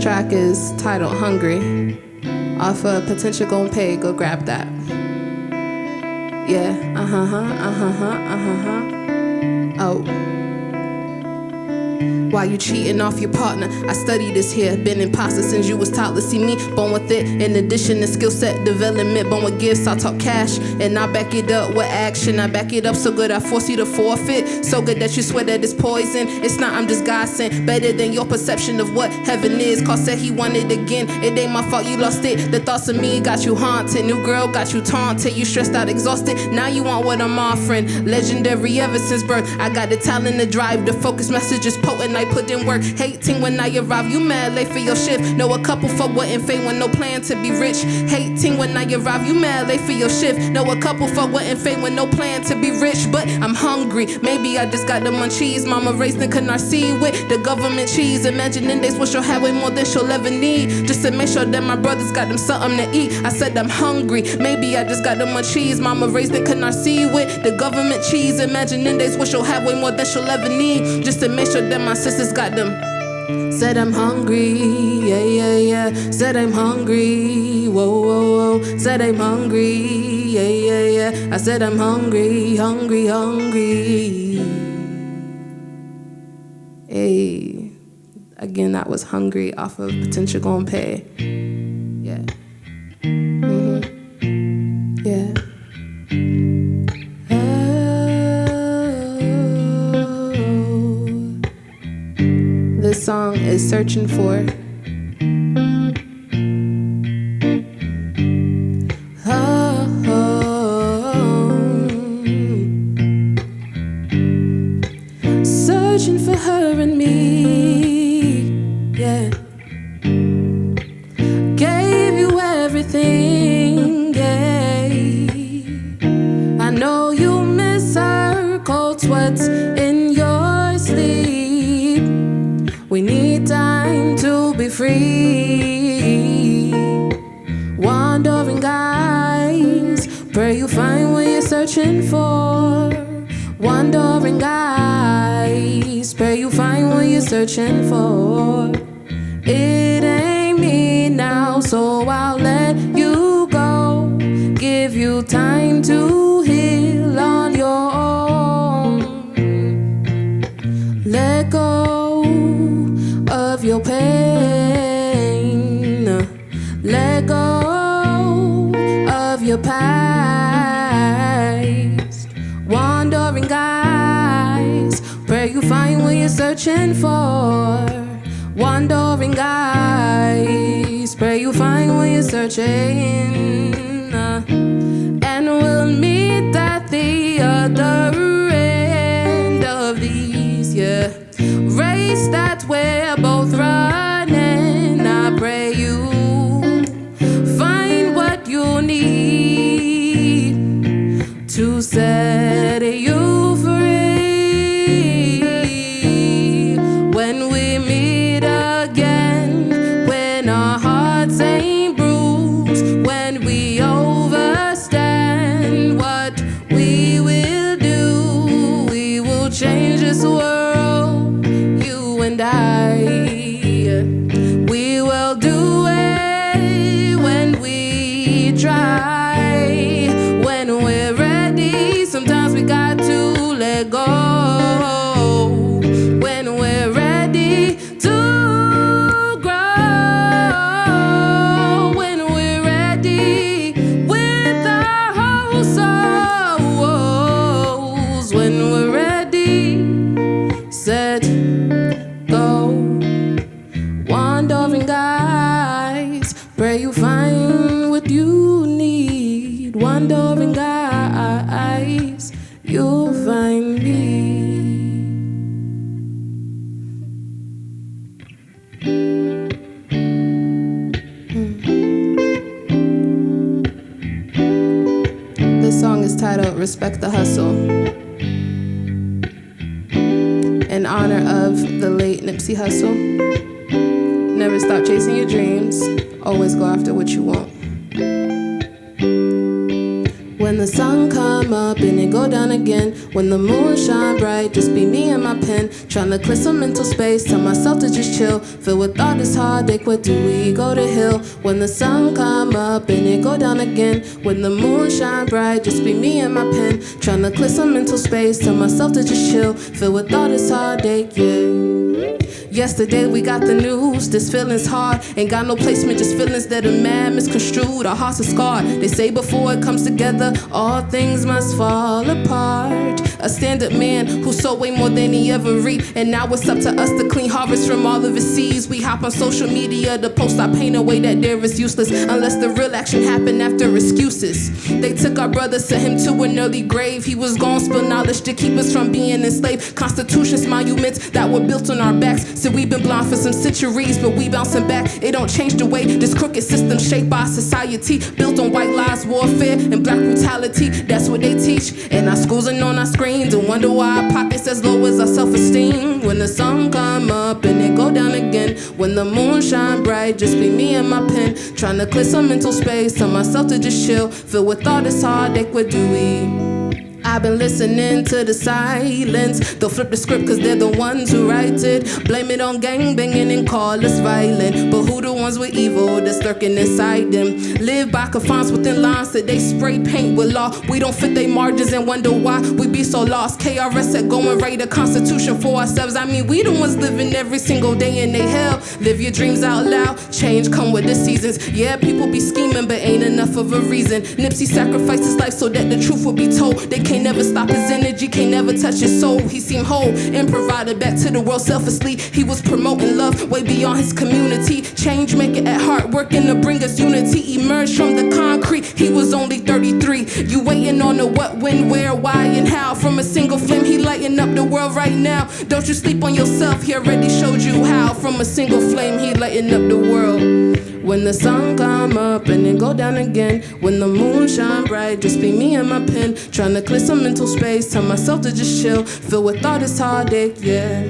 track is titled Hungry, off of Potential Gon' Pay. Go grab that. Yeah, oh. Why you cheating off your partner? I study this here, been imposter since you was taught to see me. Born with it, in addition to skill set development. Born with gifts, I talk cash, and I back it up with action. I back it up so good I force you to forfeit. So good that you swear that it's poison. It's not, I'm just God sent. Better than your perception of what heaven is. Cause said he wanted again, it ain't my fault you lost it. The thoughts of me got you haunted. New girl got you taunted. You stressed out, exhausted. Now you want what I'm offering. Legendary ever since birth. I got the talent to drive. The focus message is potent. I put in work, hating when I arrive. You mad late for your shift. Know a couple for what and fame with no plan to be rich. Hating when I arrive. You mad late for your shift. Know a couple for what and fame with no plan to be rich. But I'm hungry. Maybe I just got the munchies. Mama raised in Canarsie with the government cheese. Imagining days what she'll have way more than she'll ever need. Just to make sure that my brothers got them something to eat. I said I'm hungry. Maybe I just got the munchies. Mama raised in Canarsie with the government cheese. Imagining days what she'll have way more than she'll ever need. Just to make sure that my sisters got them. Said I'm hungry, yeah. Said I'm hungry, whoa. Said I'm hungry, yeah. I said I'm hungry. Hey, again, that was Hungry off of Potential Gon' Pay. Yeah. Yeah. This song is Searching For. Searching for her and me, yeah. Gave you everything, yeah. I know you miss her cold sweats in your sleep. We need time to be free. Wandering eyes, pray you find what you're searching for. Wandering eyes, pray you find what you're searching for. It ain't me now, so I'll let you go. Give you time to heal on your own. Let go of your pain. Let go of your past. Wandering eyes, pray you find what you're searching for. Wandering eyes, pray you find what you're searching. And we'll meet at the other end of these, yeah. Race that we're both running. I pray you find what you need to set you free. When we meet again, when our hearts ain't bruised, when we overstand what we will do, we will change this world, you and I. We will do it when we try. When we're ready, sometimes we got to let go. When we're ready to grow. When we're ready with our whole souls. When we're ready, set, go. Wandering eyes, pray you find what you need. Wandering eyes, you'll find me. This song is titled Respect the Hustle, in honor of the late Nipsey Hussle. Never stop chasing your dreams, always go after what you want. When the sun come up and it go down down again. When the moon shine bright, just be me and my pen. Tryna clear some mental space, tell myself to just chill. Filled with all this heartache, where do we go to heal? When the sun come up and it go down again. When the moon shine bright, just be me and my pen. Tryna clear some mental space, tell myself to just chill. Filled with all this heartache, yeah. Yesterday we got the news, this feeling's hard. Ain't got no placement, just feelings that are mad, misconstrued. Our hearts are scarred. They say before it comes together, all things must fall apart. A stand-up man who sold way more than he ever reaped. And now it's up to us to clean harvest from all of his seeds. We hop on social media to post our pain away that there is useless. Unless the real action happened after excuses. They took our brother, sent him to an early grave. He was gone, spill knowledge to keep us from being enslaved. Constitutions, monuments that were built on our backs. So we've been blind for some centuries, but we bouncing back. It don't change the way this crooked system shaped our society. Built on white lies, warfare, and black brutality. That's what they teach. And our schools and on our screens. And wonder why our pockets as low as our self-esteem. When the sun come up and it go down again. When the moon shine bright, just be me and my pen. Tryna clear some mental space, tell myself to just chill. Filled with all this heartache, what do we? I've been listening to the silence. Don't flip the script cause they're the ones who write it. Blame it on gangbanging and call us violent. But who the ones with evil that's lurking inside them? Live by confines within lines that they spray paint with law. We don't fit their margins and wonder why we be so lost. KRS said go and write a constitution for ourselves. I mean we the ones living every single day in they hell. Live your dreams out loud. Change come with the seasons. Yeah, people be scheming but ain't enough of a reason. Nipsey sacrificed his life so that the truth would be told. They can't never stop his energy, can't never touch his soul. He seemed whole and provided back to the world selflessly. He was promoting love way beyond his community. Change making at heart, working to bring us unity. Emerged from the concrete, he was only 33. You waiting on the what, when, where, why, and how. From a single flame, he lighting up the world right now. Don't you sleep on yourself, he already showed you how. From a single flame, he lighting up the world. When the sun come up and then go down again. When the moon shine bright, just be me and my pen. Tryna clear some mental space, tell myself to just chill. Filled with all this heartache, yeah.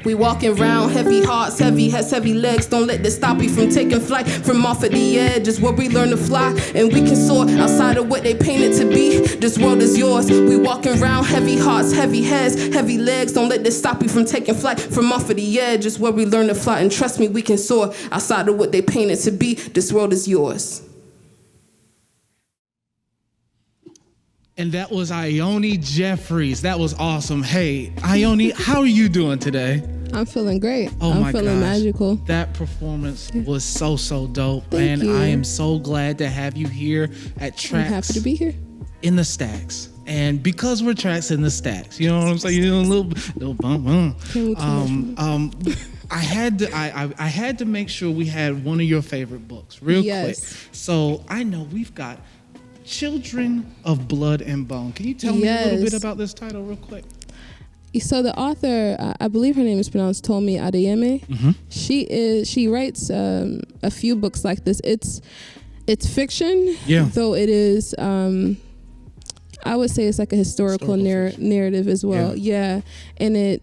We walking around, heavy hearts, heavy heads, heavy legs. Don't let this stop you from taking flight. From off of the edge is where we learn to fly. And we can soar outside of what they painted to be. This world is yours. We walking around, heavy hearts, heavy heads, heavy legs. Don't let this stop you from taking flight. From off of the edge is where we learn to fly. And trust me, we can soar outside of what they painted to be. This world is yours. And that was A.yoni Jeffries. That was awesome. Hey, A.yoni, how are you doing today? I'm feeling great. Oh I'm my feeling gosh. magical. That performance was so dope. Thank you. I am so glad to have you here at Tracks I'm happy to be here. in the Stacks. And because we're Tracks in the Stacks, you know what I'm saying? You know, a little bump. I had to make sure we had one of your favorite books real quick. So I know we've got Children of Blood and Bone. Can you tell me a little bit about this title real quick? So the author, I believe her name is pronounced Tomi Adeyemi. Mm-hmm. She writes a few books like this. It's fiction, though it is. I would say it's like a historical narrative as well. Yeah, and it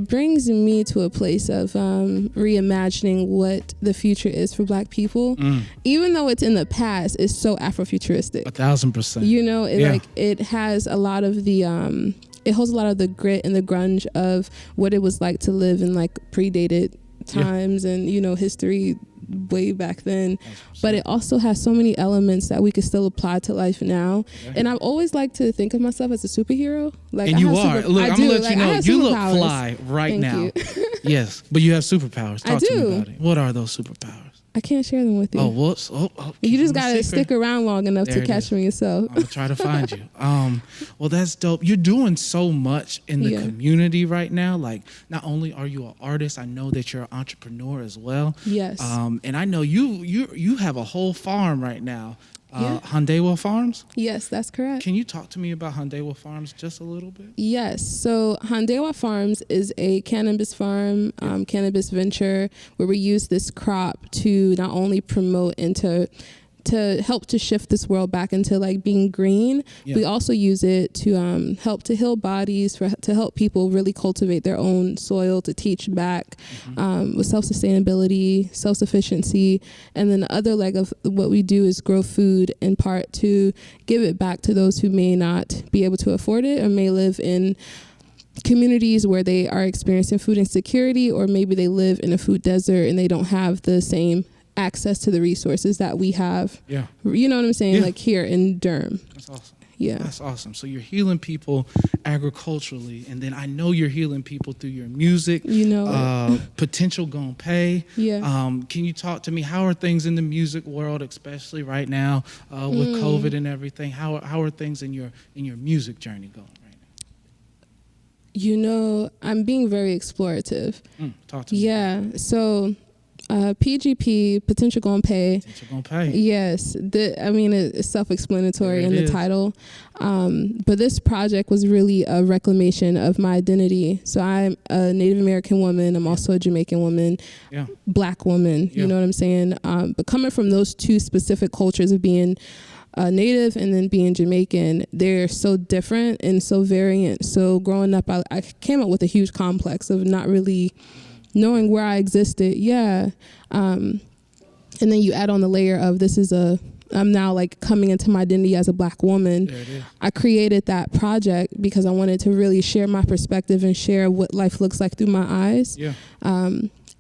brings me to a place of reimagining what the future is for Black people. Even though it's in the past, it's so Afrofuturistic. 1,000%. You know, it has a lot of the it holds a lot of the grit and the grunge of what it was like to live in like predated times and, you know, history way back then. 100%. But it also has so many elements that we could still apply to life now. And I've always liked to think of myself as a superhero. Like, and you are. Look, I'm gonna let you know, you look fly right Thank now. You. Yes, but you have superpowers. Talk to me about it. What are those superpowers? I can't share them with you. Oh, whoops. You just gotta stick around long enough to catch me yourself. I'm gonna try to find you. Well, that's dope. You're doing so much in the community right now. Like, not only are you an artist, I know that you're an entrepreneur as well. Yes. And I know you have a whole farm right now. Handewa Farms? Yes, that's correct. Can you talk to me about Handewa Farms just a little bit? Yes. So Handewa Farms is a cannabis farm, cannabis venture, where we use this crop to not only promote and to to help to shift this world back into like being green. Yeah. We also use it to help to heal bodies, to help people really cultivate their own soil, to teach back with self-sustainability, self-sufficiency. And then the other leg of what we do is grow food in part to give it back to those who may not be able to afford it or may live in communities where they are experiencing food insecurity, or maybe they live in a food desert and they don't have the same access to the resources that we have. Yeah. You know what I'm saying? Yeah. Like here in Durham. That's awesome. Yeah. That's awesome. So you're healing people agriculturally, and then I know you're healing people through your music. You know Potential Gon' Pay. Yeah. Can you talk to me? How are things in the music world, especially right now with COVID and everything? How are things in your music journey going right now? You know, I'm being very explorative. Talk to me. Yeah. So PGP, Potential Gon' Pay. Potential Gon' Pay. Yes. It's self-explanatory in the title. But this project was really a reclamation of my identity. So I'm a Native American woman. I'm also a Jamaican woman, Black woman. You know what I'm saying? But coming from those two specific cultures of being Native and then being Jamaican, they're so different and so variant. So growing up, I came up with a huge complex of not really knowing where I existed. Yeah. And then you add on the layer of I'm now like coming into my identity as a Black woman. There it is. I created that project because I wanted to really share my perspective and share what life looks like through my eyes. Yeah.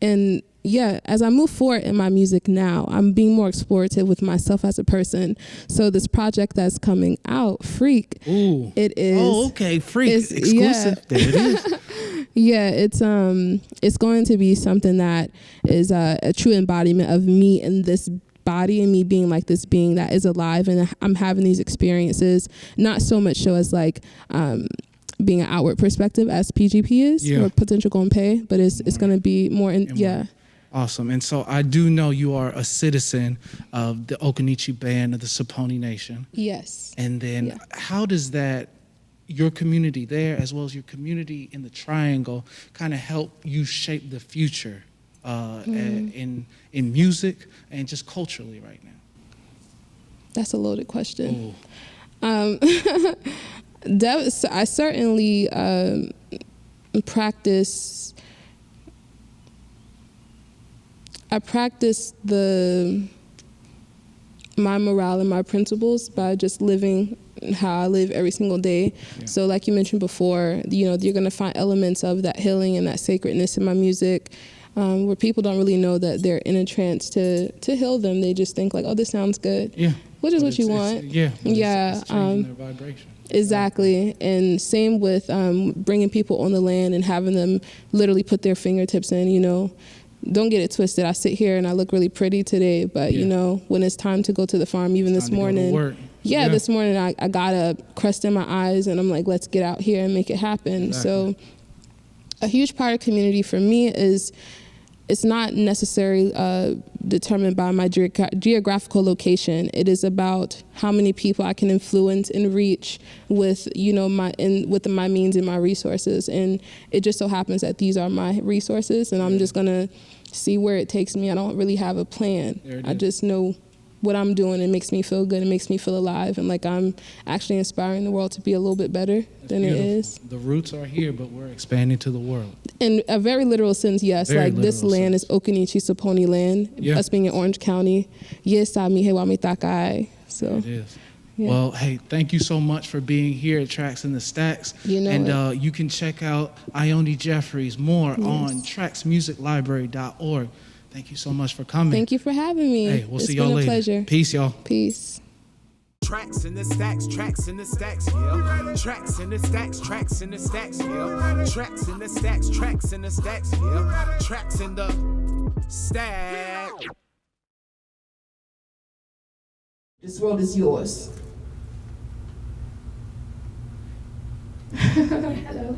And yeah, as I move forward in my music now, I'm being more explorative with myself as a person. So this project that's coming out, Freak, Ooh. it is. Oh, okay. Freak. Exclusive. Yeah. There it is. Yeah, it's going to be something that is a true embodiment of me in this body, and me being like this being that is alive, and I'm having these experiences, not so much so as like being an outward perspective as PGP is, or Potential Gon' Pay, but it's going to be more in, yeah. Awesome. And so I do know you are a citizen of the Okanichi Band of the Saponi Nation. Yes. And then how does that, your community there as well as your community in the Triangle, kind of help you shape the future in music and just culturally right now? That's a loaded question. I certainly practice my morale and my principles by just living how I live every single day. Yeah. So like you mentioned before, you're going to find elements of that healing and that sacredness in my music, where people don't really know that they're in a trance to heal them. They just think like, oh, this sounds good. Yeah. Which is what you want. It's changing their vibration. Exactly. And same with bringing people on the land and having them literally put their fingertips in, Don't get it twisted. I sit here and I look really pretty today, but when it's time to go to the farm, even this morning, this morning I got a crust in my eyes and I'm like, let's get out here and make it happen. Exactly. So a huge part of community for me is, it's not necessarily determined by my geographical location. It is about how many people I can influence and reach with, with my means and my resources. And it just so happens that these are my resources, and I'm just gonna see where it takes me. I don't really have a plan. I just know what I'm doing. It makes me feel good. It makes me feel alive, and like I'm actually inspiring the world to be a little bit better than it is. The roots are here, but we're expanding to the world. In a very literal sense, yes. Very like this land is Okanichi Saponi land. Us being in Orange County. Yes, so it is. Yeah. Well, hey, thank you so much for being here at Tracks in the Stacks. And you can check out A.yoni Jeffries more on tracksmusiclibrary.org. Thank you so much for coming. Thank you for having me. Hey, we'll see y'all later. It's been a pleasure. Peace, y'all. Peace. Tracks in the stacks, tracks in the stacks, yeah. Tracks in the stacks, tracks in the stacks, yeah. Tracks in the stacks, tracks in the stacks, yeah. Tracks in the stack. This world is yours. Hello.